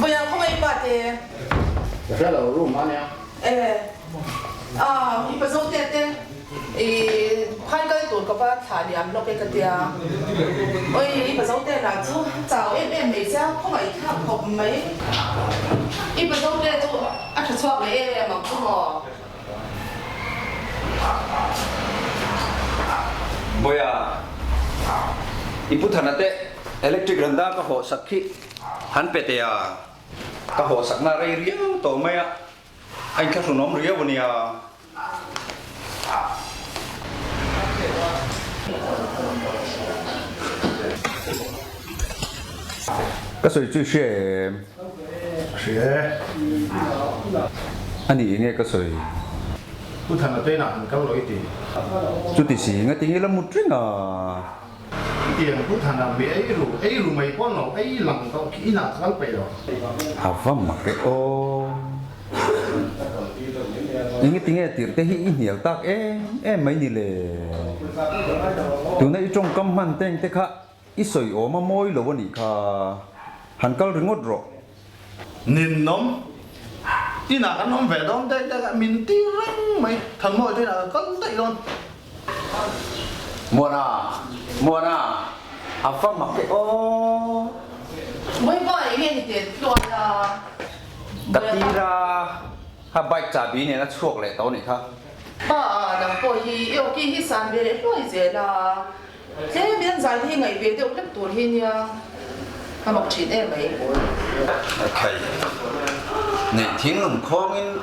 bây giờ không ai bắt thì cái là room anh em à bây giờ thế hai cái tuổi các bạn thả điểm nó cái tia ôi bây giờ thế là chú chào em mấy sao không phải khác không mấy bây giờ thế chú ăn chút xoạc với em mà cũng ngỏ bây giờ ibu thanate electric randa ka ho sakhi han pete ya ka ho sakna rai riau to maya anh kha sunom riau bonia cái sợi chui xe anh đi nghe cái sợi tu thành là tên nào mình câu lỗi thì chú tí xí nghe tiếng là một chuyện à tiền tu thành là bị ấy rồi mày con nó ấy lòng tao kỹ nào khá bể rồi à vâng mà cái ô những cái tiếng nghe tiếng thế hi nhiều tác em mấy đi lệ từ nãy trong căm hằn tên thế khác ít sợi ốm mà môi lỗ bên khá hẳn câu rừng ngót rồi nhìn nóng tí nào cái nóng về đó đây đây mình tí răng mày thằng mọi thế là cân đấy luôn mua na à vâng mà cái ô mấy cái nghe thì toàn là đặt đi ra ha bike trả bí này nó chuộc lại tao này khác là bởi vì yêu cái sản về đấy rồi gì là thế biến giải thì ngày về đều rất tuổi thì nha mà một chuyện em ấy ok nên thiên lùng không in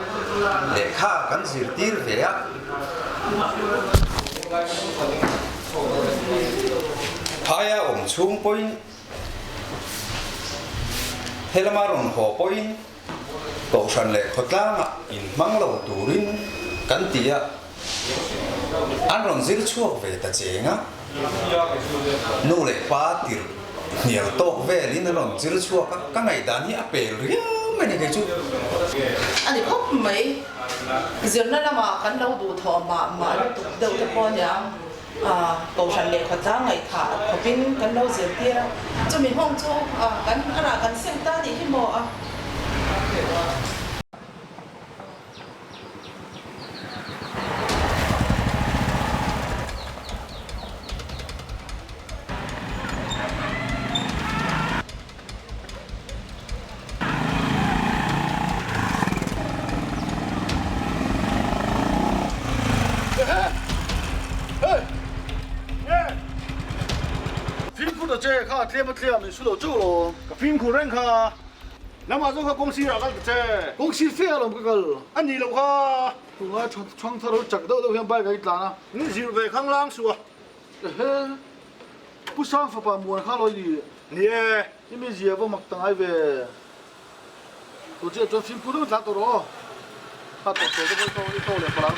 để khá cắn gì tiêu về á Thaya chung point Helamaron ho point tổ sản lệ khót lang in mang lâu turin cắn tía anh rong zir chuộc về ta chế ngá nô lệ quá tiền nhiều tổ về linh nó rong zir chuộc các ngày đàn hi apel riu mấy này cái chú anh thì không mấy giờ nó là mà cắn lâu đủ thọ mà đầu cái con nhá tổ sản lệ khót lang ngày thả có pin cắn lâu giờ tia cho mình không cho cắn là cắn xem ta thì cái mỏ chơi khá thêm một thêm mình xuống chỗ rồi cái phim của anh khá nằm ở trong cái công ty là cái chơi công ty phê làm cái anh đi làm khá tụi nó trong thao chắc đâu đâu hiện bay cái gì à những gì về khang lang xua bút sang phải mua khá lôi đi nè những cái gì vào mặc tang ai về tụi chơi trong phim của nó là tụi nó phát tụi tôi là phải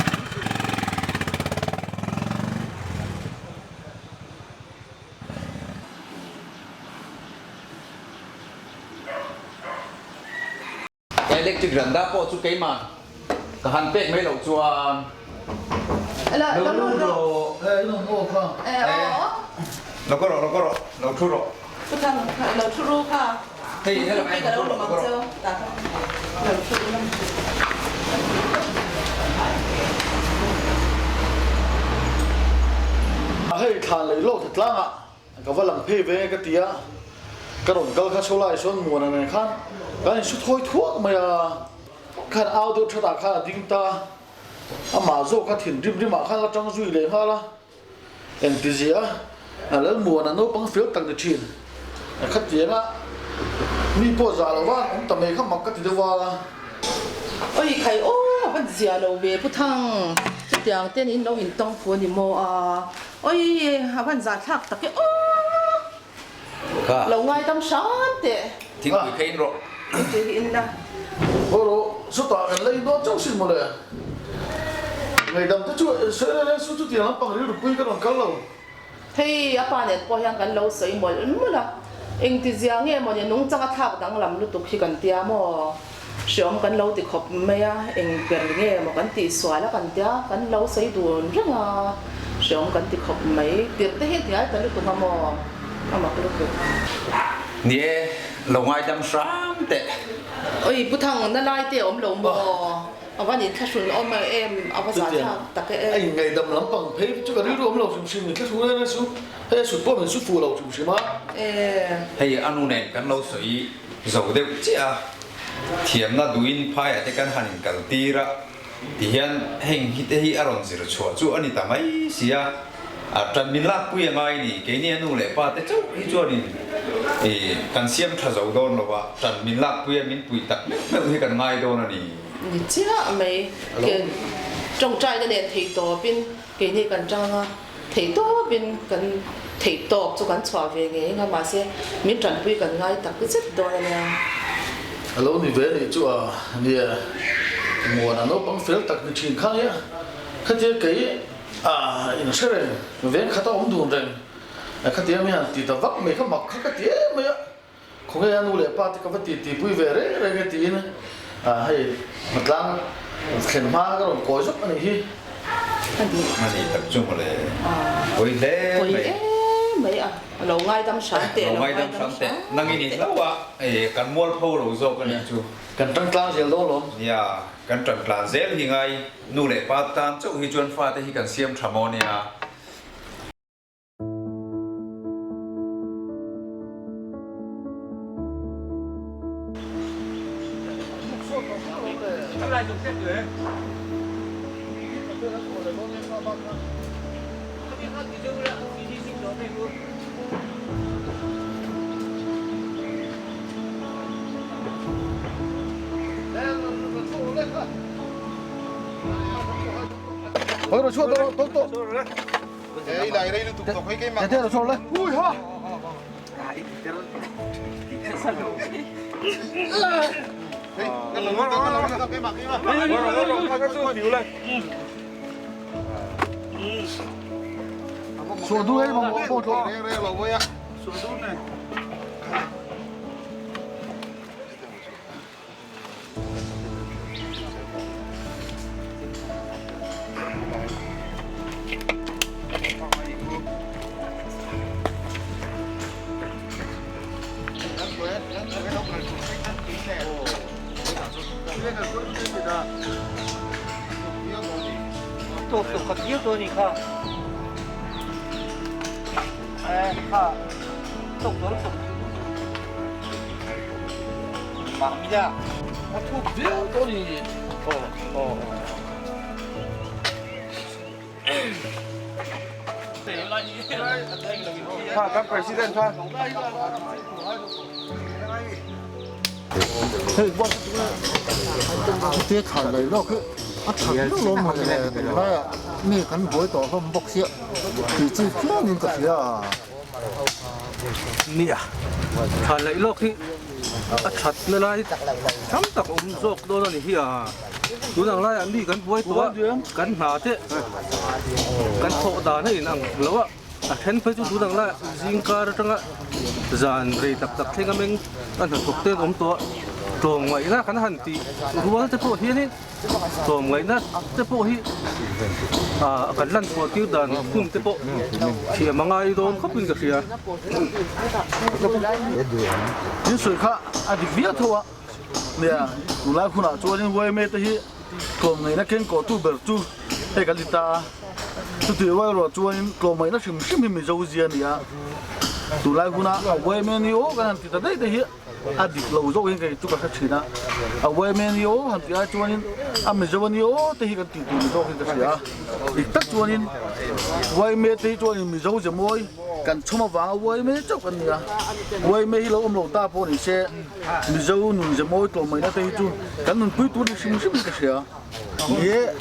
electric randa po chú cái mà cả hàn pek mấy lẩu chuan là nó luôn rồi nó mua không nó có rồi nó thu rồi cái thằng nó thu rồi ha thì thế là cái đâu mà mang theo nó thu rồi hay thằng lấy lô thật lắm ạ cái vật làm phê về cái tía cái đồng câu khá số lại số mùa này khác cái này số thôi thuốc mà khăn áo tôi cho ta khăn là đinh ta mà dâu khăn thiền rim mà khăn là trong duy lệ ha là em tí gì á lớn mùa là nó bằng phiếu tăng được chuyện khát tiền á mi po già là vang ông tầm này khắp mặc cái gì đó vào ôi khai ô vẫn già lâu về bút thằng cái tiếng tên in đâu in tông phun thì mua ôi vẫn già thắc tất cái lâu ngày tâm sáng thế tiếng quỷ khen rồi cái in đó ồ số tao lấy đó trong xin một lần ngày đâm tới chỗ sửa lên số tiền lắm bằng được quy cái đồng cá lâu thì apa này có hàng cái lâu sấy một là anh thì giang nghe mà nung chắc thắc đang làm lúc tục khi cần tia mà sớm cái lâu thì khóc mấy anh cần nghe mà cái tí xoài là cần tia cái lâu sấy đuôn rất là sớm cái tí khóc mấy tiệt tới hết thì ai tới lúc tụi nó mà cái lúc เนี่ยลงไอ้ดำซ้ำแต่ ôi bút thằng nó nói tiền ông lồng bò ông văn nhìn khách xuống ông mà em ông có giá thằng tất cái em anh ngày đầm lắm bằng thấy chứ cả đi rồi ông lầu chụp xìm mình khách xuống đây xuống hay sụt bom mình sụt phù lầu chụp xìm á hay anh nu này cái lâu sấy dầu đều chứ à thiểm là đuin phai ở cái căn hành cái tì ra thì hiện hình hít hi aron gì rồi chua chú anh ta mấy xí à trần minh lạc quy ngay nè cái này nu lệ ba thế chú hi chú anh căn xiêm thà dầu đòn rồi ba trần minh lạc quy mình tụi tắc mấy hi căn ngay đòn nè chứ mấy cái trong trai cái này thấy to bên cái này cần trang thấy to bên cần thấy to cho cần xóa về cái ngay mà sẽ mình trần quy cần ngay tắc cái rất to này alo ni về ni chú à ni mùa nào nó bằng phèo tắc ni chín khang nhá khách cái in sere về khát ông đun rồi khách tiệm mình thì tao vắt mấy cái mặc khách tiệm mấy á không cái anh ule pa thì cái vật thì bui về đấy cái tiệm hay mặt lang khen ma cái rồi coi giúp anh hi anh tập trung vào đấy coi lẽ mấy lâu ngày đâm sáng tệ lâu ngày đâm sáng tệ năng ini lâu à cần mua phô rồi rồi cái này chú cần trăng trăng gì đó luôn ya cần trăng trăng dễ thì ngay nu lệ pa tan chỗ hi chuan pha thì cần xiêm thamon ya thôi rồi chua tôi đây đây tụt tụt cái mặt thế rồi chua lên ui ha cái mặt chua đuôi mà bỏ chua 또 뛰어도니까 또 막이자 또니 các president thôi cái thằng này nó cứ thằng nó lôm mà này là mi cần bồi tổ không bốc xịa thì chỉ kia nên cái gì à mi à thằng này lúc thì thật là lại chấm tập dọc đó là gì à chú nàng lại mi cần bồi tổ cần hả thế cần thọ đàn này nàng lâu à khen phải chú nàng lại riêng cả trong á dàn rồi tập thêm cái mình ăn thuộc tên tổ trồng ngoài na khán hành thì ruộng cái bộ hiên ấy trồng ngoài na cái bộ hi cái lần của tiêu đàn cùng cái bộ thì mà ngay đó không biết cái gì à những sự khác đi viết thôi nè tụi lại khu nào cho nên quay mê tới còn người nó kén có tu bể tu hay cái gì ta tụi quay rồi cho nên còn mấy nó chìm mình giàu gì nè tụi lại khu nào quay mê nhiều cái này thì ta đấy tới đi lâu rồi cái tụi các chị na quay mê nhiều hàng thì cho nên mình giàu nhiều tới cái tụi rồi cái gì à ít tất cho nên quay mê tới cho nên mình giàu gì môi cần cho mà vào quay mê chốc cái nè quay mê lâu ông lâu ta po này xe mình giàu nụ gì môi còn mấy nó tới chú cần nụ quý tụi đi xin cái gì à ye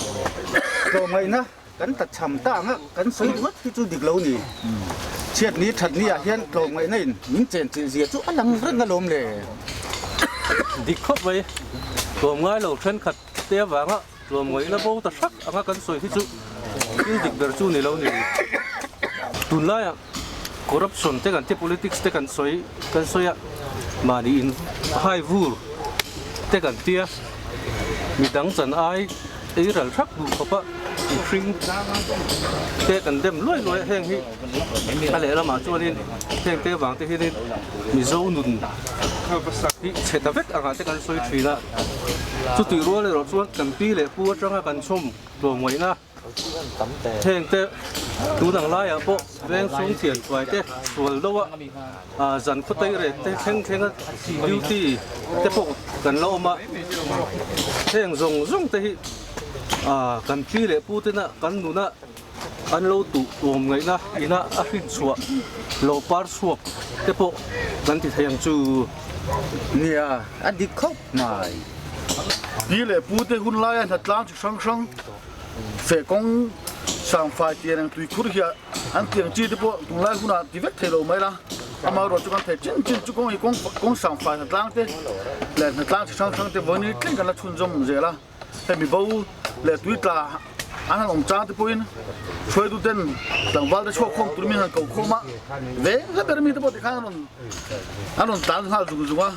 rồi mày na cần tập chăm tang á cần sấy mất cái chú được lâu nhỉ chết ní thật ní à hiện rồi mày này những chuyện gì chú ăn lắm rất là lôm lề đi khóc vậy rồi ngay lâu chân khát té vàng á rồi ngay là bao tất sắc anh cần soi cái chú cái dịch về chú này lâu nhỉ tuần lại à corruption te kan te politics te kan soi à mà đi in hai vu te kan tia mi dang chan ai ấy là sắc đủ khóc á ทริงเตะกันเต็มรวยแห้งที่อะไรเรามาช่วยนี่แห้งเตะวางเตะที่นี่มีโซนุนที่เฉดเวกอาการเตะกันสวยทีละสุดที่รัวเลยเราชวนกันปีเลยพูดจังให้กันชมตัวมวยนะแห้งเตะดูหนังไล่อะพวกแรงสูงเทียนไว้เตะส่วนแล้วว่าจันคุเตะเลยเตะแข็งก็ดิวตี้เตะพวกกันเรามาแห้งส่งเตะกันปีเลยพูดนะกันดูนะอันเราตัวมวยนะอีน่าอาหินชัวเราปาร์ชัวเตะพวกกันที่ทางจูเนี่ยอันดีครบหน่อย นี่แหละพูดแต่หุ่นลายถัดล้างจากช่างเฟกงสามฝ่ายเตียงตุยคุริยาอันเตียงจีที่พวกตรงลายหุ่นที่เวกเทโลไม่ละอามารถจุกันเทจินจุกงอีกงสามฝ่ายถัดล้างเตะและถัดล้างจากช่างเตะวันนี้เก่งกันละทุนจมเจละแต่มีบ่าวและตุยตาอันนั้นองจ้าที่พูดช่วยดูเด่นหลังวันได้ช่วยคงตุยมีหันเก่าโคมาเว้ยถ้าเป็นมีที่พวกที่ข้างนั้นตามหาจุกว่า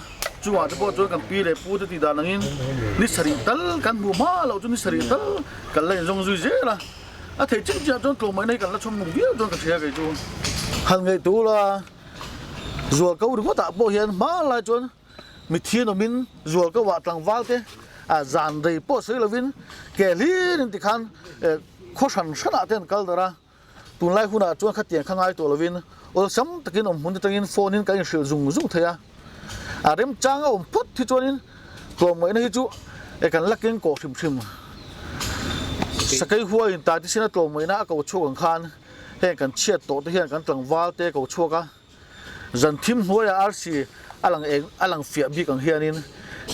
จังหวะที่พอจนกันปีเลยพูดที่ด้านนั้นนิสัยตัลกันบัวมาเราจนนิสัยตัลกันเลยจงจุยเจละอาเทจริงๆจนตัวมันในกันละชมนุ่งเดียวจนกันเสียกันจูหันไงตัวละรัวเขาหรือว่าตาโบเห็นมาละจนมีเทียนมินรัวก็ว่าต่างวัลเตจานได้พอซื้อละวินแกลีนที่ขันโคชันชนะเต็นกัลดาระตุนไล่หุ่นจนขัดเตียงข้างไอ้ตัวละวินโอ้ซ้ำตะกินหุ่นตะกินโฟนินกันเสือจุงเทียเริ่มจ้างเอาพุทธิจวนินตัวมันนี่จูกันลักเก่งกอชิมสกัยหัวอินตาที่เสนตัวมันน่าก็ช่วยกันขันเห็นกันเชียดโตที่เห็นกันตั้งวาลเตะก็ช่วยกันจันทิมหัวอาร์ซีอลังเฟียบีกันเฮียนิน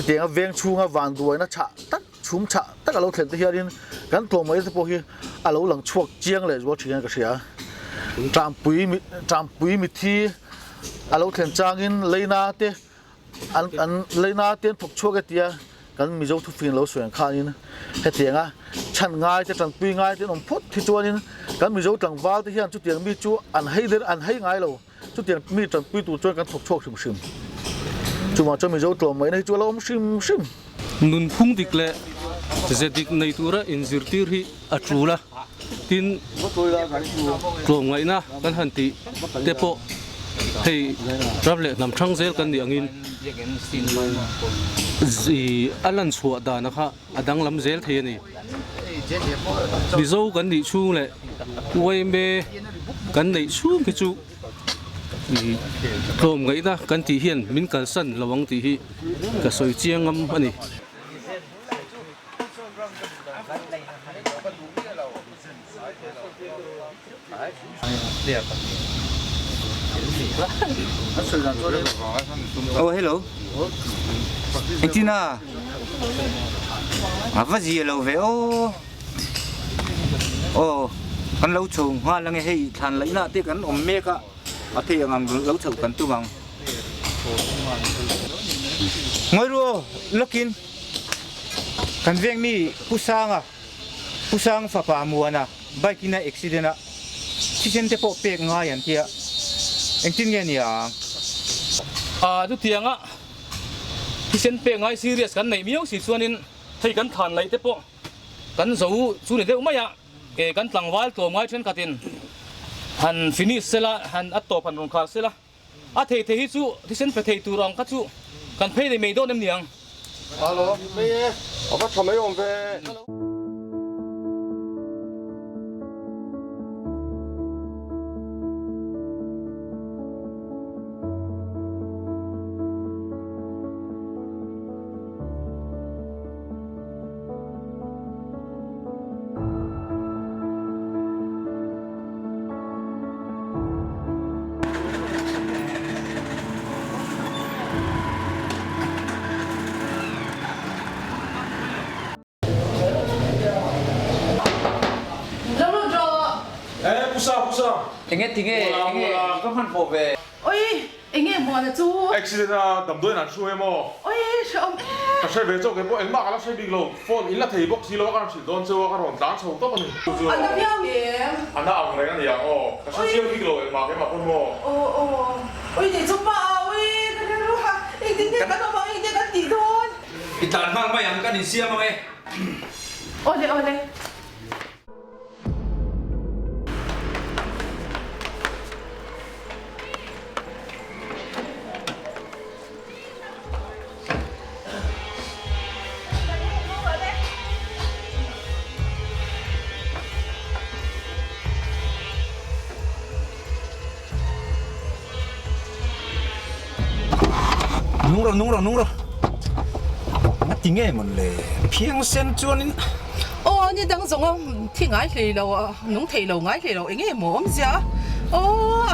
เตียงเวียงชูงวันด้วยนะชะตักชุมชะตักเราเห็นที่เฮียนินกันตัวมันที่พวกที่เราหลังช่วยเจียงเลยว่าที่นั่นก็เสียจามปุยมิทีเราเห็นจางอินเลยนาเตอันเลยนาเตียนถูกช่วยกันเตียกันมีเจ้าทุกฟินเราสวยข้านินเฮเตียงฉันง่ายจะตั้งปีง่ายจะนมพุทธิจวนินกันมีเจ้าตั้งวาลที่เฮียนจุดเตียงมีจูอันให้เดินอันให้ง่ายเราจุดเตียงมีตั้งปีตัวจวนกันถูกช่วยชิมจูมาจะมีเจ้าตัวใหม่ในจูเราชิมนุนพุ่งดิกเลยจะดิกในตัวระอินซิร์ตีรีอัจฉริยะทินตัวใหม่นะกันหันติเตปโให้รับเลยนำช่างเซลกันอย่างนี้อันนั้นชัวดานะคะอดังลำเซลเทียนี่ดิโซกันดิชูเลยไว้เมกันดิชูกิจูโคมไงนะกันที่เห็นมินกันสั่นระวังที่ฮีก็สวยเจียงอันนี้โอ้ hello เอ็งที่น่าว่าจีเราเว้ยโอ้กันเราชงว่าแล้วไงให้ทันเลยนะที่กันอมเมฆอะอาทิตย์ยังเราชงกันตัวมังไม่รู้ลักกินกันเวียงมีผู้สร้างฝ่าป่ามัวนะใบกินในอุบิเหตุนะที่เช่นที่พวกเปียกง่ายอย่างที่เอ็งจริงไงเนี่ยทุกเที่ยงที่เส้นเปียงไงซีเรียสกันไหนมีเอาสิส่วนนี้ให้กันทานไหนเตปะกันสู้นี่เดี๋ยวไม่อะกันตั้งวาลตัวไม้เช่นกันหันฟินิชเสละหันอัตโตพันรงคาเสละเทฮิสู้ที่เส้นไปเทตูรองกัดสู้กันเพย์ในเมโดนเนียงฮัลโหลเม่เอาไปทำไมผมไปtinggeก็มันโผล่ไปโอ้ยเอ็งมัวนะจูอุบิเหตุดำด้วยนั่นช่วยมั้งโอ้ยชมแต่ใช้เวจก็พวกเอ็งบ้ากันแล้วใช้บิ๊กโลโฟนอินละทีบอกซีโร่กันสิโดนเจ้ากันหอนต่างชาวต้องมันอันนั้นพี่เอาเมียอันนั้นเอาอะไรกันอย่างอ๋อแต่ใช้เชี่ยวบิ๊กโลเอ็งมาแค่มาพ่นมั้งโอ้ยเดี๋ยวจะมาโอ้ยกันรู้ค่ะเอ็งกันต้องมาเอ็งกันตีโดนอีตาข้างไม่ยังกันอีเสียมั้งไงโอ้เลย nung rồi ngắt tiếng nghe một lệ phiêng sen chuan in ô như đang giống không thì ngái thì đâu nung thì đâu ngái thì đâu anh em mồm gì á ô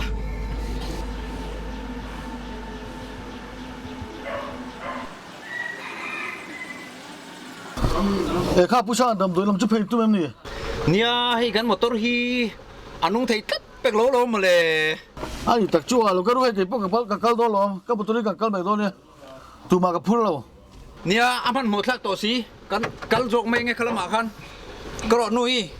Kha pusang dam doi lam chu phei tu em ni nia hi kan motor hi anung thei tat pek lo mà le ai tak chu lo garu ke pok ka kal do lo ka buturi ka kal mai do ne tu ma ka phul lo nia aman mo thlak to si kan kal jok mai nge khalama khan kro nui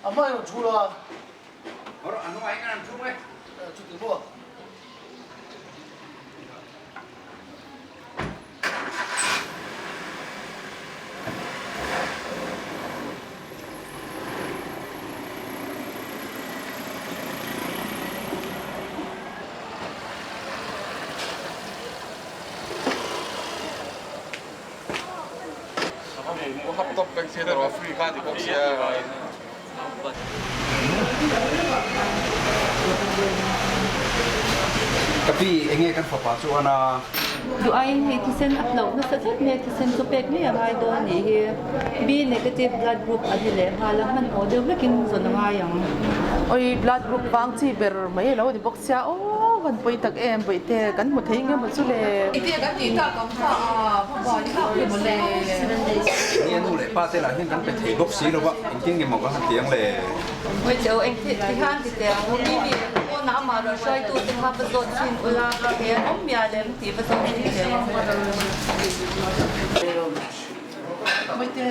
amai lo chu la ora anu ai kan chu mai chu ti bo Mo hap top bang se da free ka di box ya. tapi enge kan papa chu ana do ai he to send upload na sa chat me to send to pek me ai do ni he B negative blood group adile hala man order lekin zo na nga yang ôi blood group vang chi ber mai lo di box ya ô kan poi tak em poi te kan một thấy nghe một chút lệ te kan ti ta kam pha pha boy ta ke một lệ nia nu le pa te la hin kan pe thei box si lo ba in king ge mo ka han tiang le we jo en ti han ti te mo ni bi ko na ma ro sai tu te ha ba zo chin ula ka he om ya lem ti ba zo ti te mới te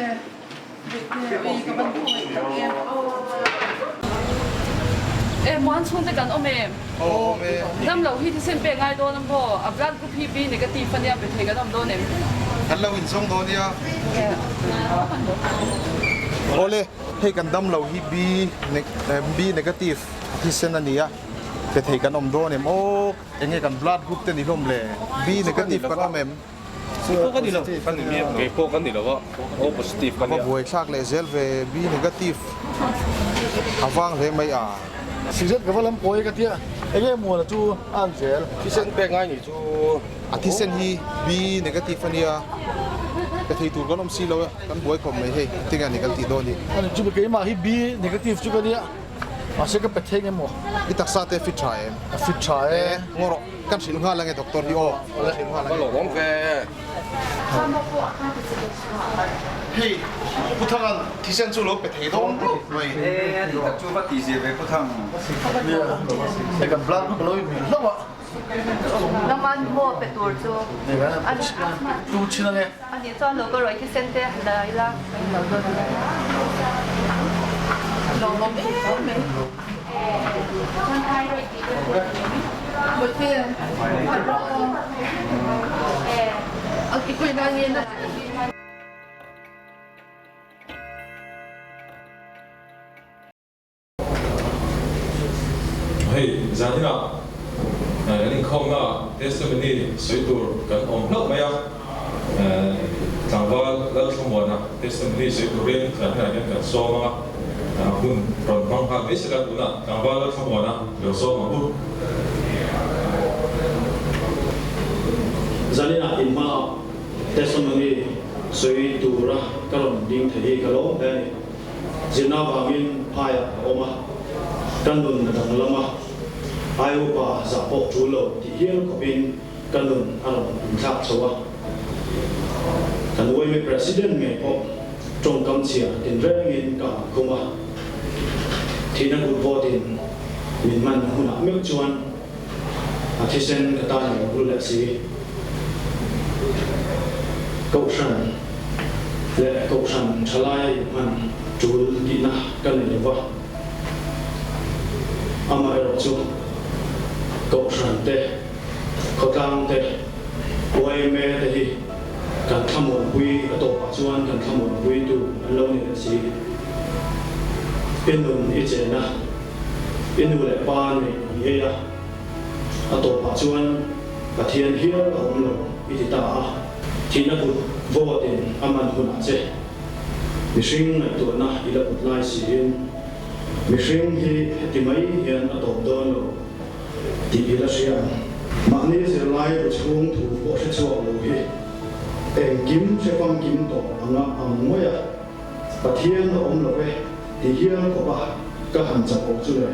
ôi cái bánh poi tak em muốn xuống tới gần ôm em năm lâu hi thì xem bề ngay đó năm bo à blood group hi bi negative phân ya bị thấy cái năm đó nem kan lo in song do nia ole hei kan dam lo hi b negative hi sen ania pe thei kan om do nem o enge kan blood group te ni lom le b negative kan om em po kan dilo kan ni ke po kan dilo wa o positive kan ma boy sak le zel ve b negative awang le mai a Singset ka walam poi ka tia ege mo na chu an zel ki sen pe ngai ni chu a thi sen hi b negative ania pe thei tur kan om si lo kan boy kom mai hei tinga ni kan ti do ni an chu ke ma hi b negative chu ka dia ma se ka pe theng mo i taksa te fit try em fit try ngoro kan sil nga lang e doctor hi o sil nga ba lang lo rom ve hei puthangan thisen chu lo pe thei do mai e di tak chu ba ti je ve ko thang e ka blood ko loi mi lo wa naman mo petur chu ne ga tu china ne ani cho lo ko roi ki sente la ila lo do lo mo me một tiền ở cái quyền đang yên đó hey zanina ni không na testimony soi tur kan om lok maya tangwa lal thomwa na testimony soi tur ren kan kan so ma hun ron bang ha me sila tuna tangwa lal thomwa na lo so ma bu zanina imma testimony soi tura karon ding thei kalo dai jina bangin phaya oma kanun dang lama ayo pa za po chulo ti hiel ko bin kanun aron thak chawa kan woi me president me po trong kam chia tin rengin ka kuma thina gut votin min man huna mek chuan a thisen ka ta ni ru le si câu sản lệ câu sản trả lại man chul đi na kan ni va ama ero chu câu sản te ko tang te wai me te hi kan thamon pui ato pa chuan kan thamon pui tu lo ni si inun I che na inu le pa ni ye ya ato pa chuan pathian hial hom lo I ti ta thina put votin aman huna che mishing ngai to na ila put lai si in mi hring hi ti mai hian a top don lo ti ila sia ma ni se lai ro chung thu po se chuak lo hi eng kim se pang kim to anga moya pathian om lo ve ti hian ko ba ka han cha ko chu le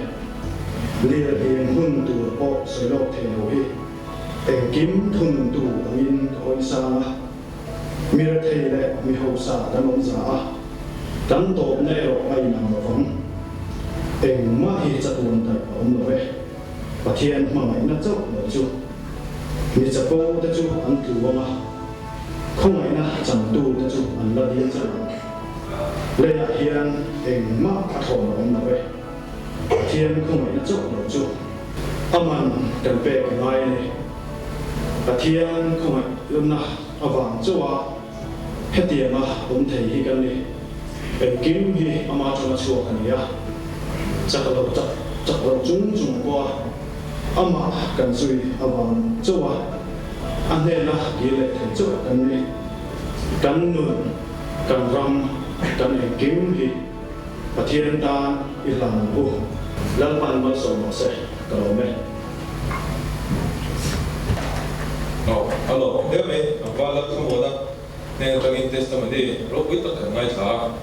lia hian hun tu po se lo the lo hi eng kim thun tu angin hoi sa mi ra thei le mi ho sa dan om za kan to ne ro ai nam lo phong eng ma hi cha tuan ta om lo ve pathian ma mai na chau lo chu mi cha po ta chu an tu wa ma không ai na chẳng tu ta chu an la dian cha le ya hian eng ma a thon om lo ve pathian không ai na chau lo chu aman kan pe ngai ne pathian không ai lum na awang chuwa hetianga om thei hi kan ni eng kim hi ama chuma chuak ania chakalo chakalo chung kwa ama kan sui awang chuwa ane na gile thei chu kan ni kan nun kan ram kan eng kim hi pathian ta ilang bu lalpan ma so mo se kalo me Alo, dia me, apa lagi semua dah. Neng tangin testament ni, rok itu kan ngai sah,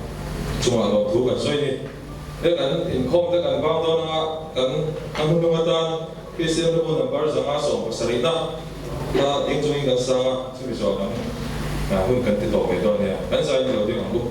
cuma rok tu kan soal ni. Dia kan inkom dia kan bang dona kan hunungatan, Kristen tu pun nampak sangat so pasarina. Nah, yang cuma kan sangat, sebisa kan. Nah, hun kan tidak betul ni. Kan saya ni lo dia mampu.